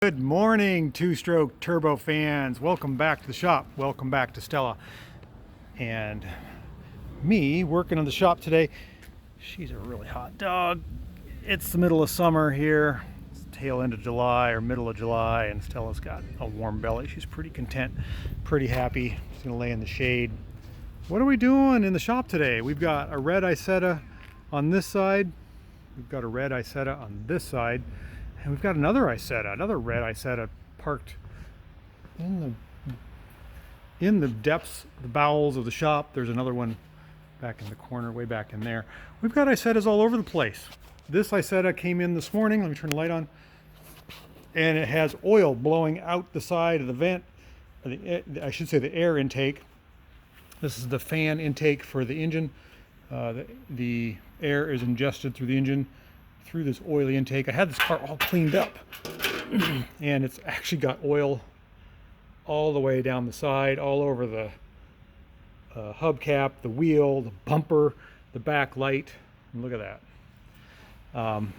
Good morning, two-stroke turbo fans. Welcome back to the shop. Welcome back to Stella. And me working on the shop today. She's a really hot dog. It's the middle of summer here. It's tail end of July or middle of July, and Stella's got a warm belly. She's pretty content, pretty happy. She's gonna lay in the shade. What are we doing in the shop today? We've got a red Isetta on this side. We've got a red Isetta on this side. And we've got another Isetta, another red Isetta parked in the depths, the bowels of the shop. There's another one back in the corner, way back in there. We've got Isettas all over the place. This Isetta came in this morning. Let me turn the light on. And it has oil blowing out the side of the vent. I should say the air intake. This is the fan intake for the engine. The air is ingested through the engine through this oily intake. I had this car all cleaned up and it's actually got oil all the way down the side, all over the hubcap, the wheel, the bumper, the back light. And look at that.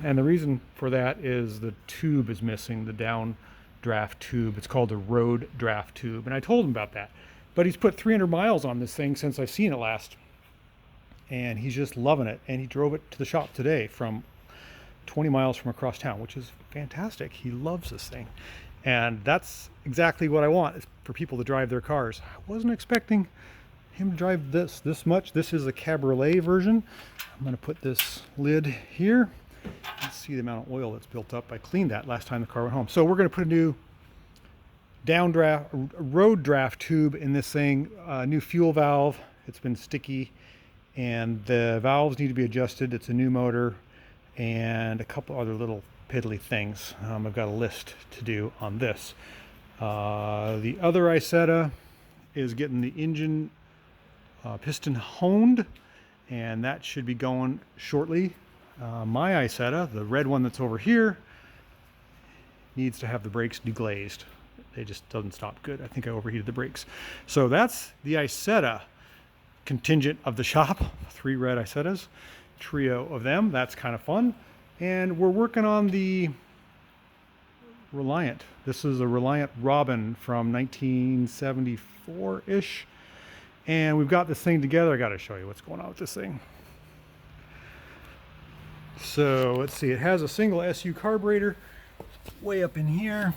And the reason for that is the tube is missing, the downdraft tube. It's called a road draft tube. And I told him about that. But he's put 300 miles on this thing since I've seen it last. And he's just loving it. And he drove it to the shop today from 20 miles from across town, which is fantastic. He loves this thing. And that's exactly what I want, is for people to drive their cars. I wasn't expecting him to drive this much. This is a cabriolet version. I'm going to put this lid here. Let's see the amount of oil that's built up. I cleaned that last time the car went home. So we're going to put a new road draft tube in this thing, a new fuel valve. It's been sticky and the valves need to be adjusted. It's a new motor and a couple other little piddly things. I've got a list to do on this. The other Isetta is getting the engine piston honed, and that should be going shortly. My Isetta, the red one that's over here, needs to have the brakes deglazed. It just doesn't stop good. I think I overheated the brakes. So that's the Isetta contingent of the shop. 3 red Isettas. Trio of them. That's kind of fun. And we're working on the Reliant. This is a Reliant Robin from 1974-ish. And we've got this thing together. I got to show you what's going on with this thing. So let's see. It has a single SU carburetor way up in here.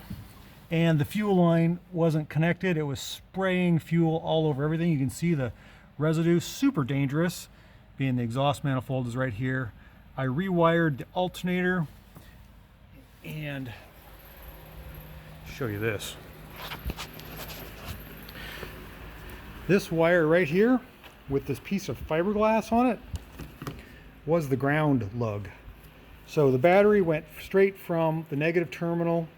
And the fuel line wasn't connected. It was spraying fuel all over everything. You can see the residue. Super dangerous. Being the exhaust manifold is right here. I rewired the alternator and show you this. This wire right here with this piece of fiberglass on it was the ground lug. So the battery went straight from the negative terminal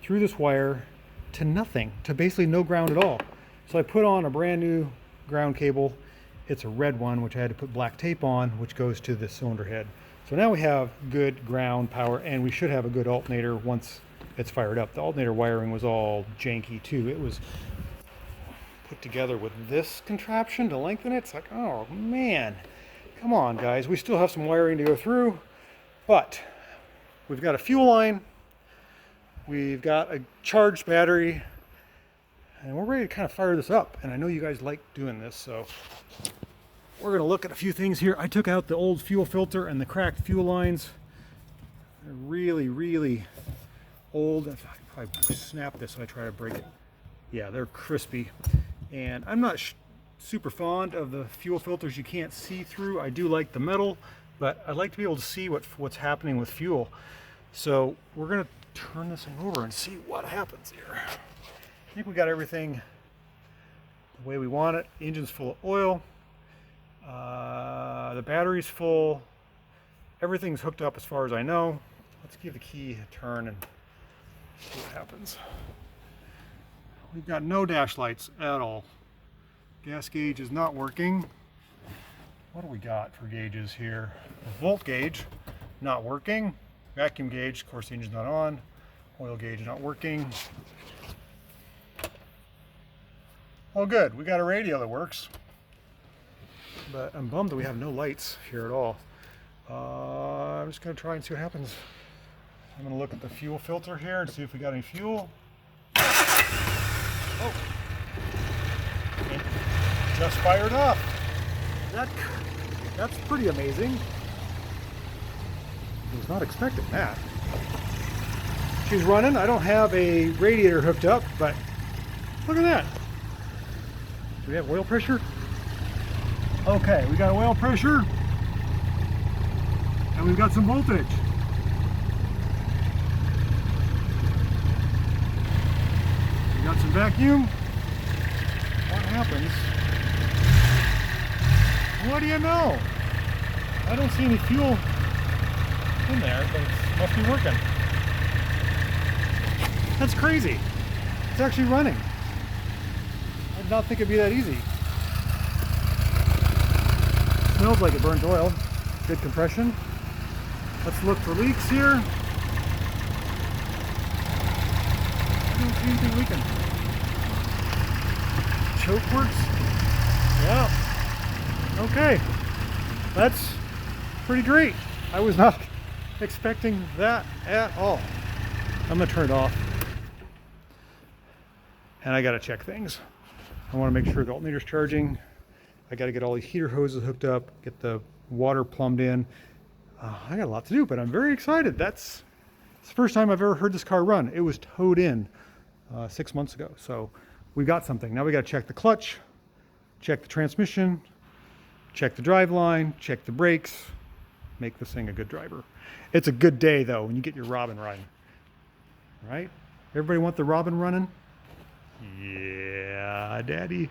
through this wire to nothing, to basically no ground at all. So I put on a brand new ground cable. It's a red one, which I had to put black tape on, which goes to the cylinder head. So now we have good ground power, and we should have a good alternator once it's fired up. The alternator wiring was all janky too. It was put together with this contraption to lengthen it. It's like, oh man, come on guys. We still have some wiring to go through, but we've got a fuel line, we've got a charged battery, and we're ready to kind of fire this up. And I know you guys like doing this, so we're going to look at a few things here. I took out the old fuel filter and the cracked fuel lines. They're really, really old. I probably snap this when I try to break it. Yeah, they're crispy. And I'm not super fond of the fuel filters you can't see through. I do like the metal, but I like to be able to see what's happening with fuel. So we're going to turn this thing over and see what happens here. I think we got everything the way we want it. The engine's full of oil. The battery's full. Everything's hooked up as far as I know. Let's give the key a turn and see what happens. We've got no dash lights at all. Gas gauge is not working. What do we got for gauges here? The volt gauge, not working. Vacuum gauge, of course the engine's not on. Oil gauge not working. Oh good, we got a radio that works. But I'm bummed that we have no lights here at all. I'm just going to try and see what happens. I'm gonna look at the fuel filter here and see if we got any fuel. Oh, it just fired up. That's pretty amazing. I was not expecting that. She's running. I don't have a radiator hooked up, but look at that. Do we have oil pressure? Okay, we got oil pressure and we've got some voltage. We got some vacuum. What happens? What do you know? I don't see any fuel in there, but it must be working. That's crazy. It's actually running. I did not think it'd be that easy. Smells like it burns oil. Good compression. Let's look for leaks here. I don't see anything leaking. Choke works. Yeah. Okay. That's pretty great. I was not expecting that at all. I'm gonna turn it off. And I gotta check things. I wanna make sure the alternator's charging. I gotta get all these heater hoses hooked up, get the water plumbed in. I got a lot to do, but I'm very excited. It's the first time I've ever heard this car run. It was towed in 6 months ago. So we got something. Now we gotta check the clutch, check the transmission, check the drive line, check the brakes, make this thing a good driver. It's a good day though when you get your Robin run. Right? Everybody want the Robin running? Yeah, Daddy.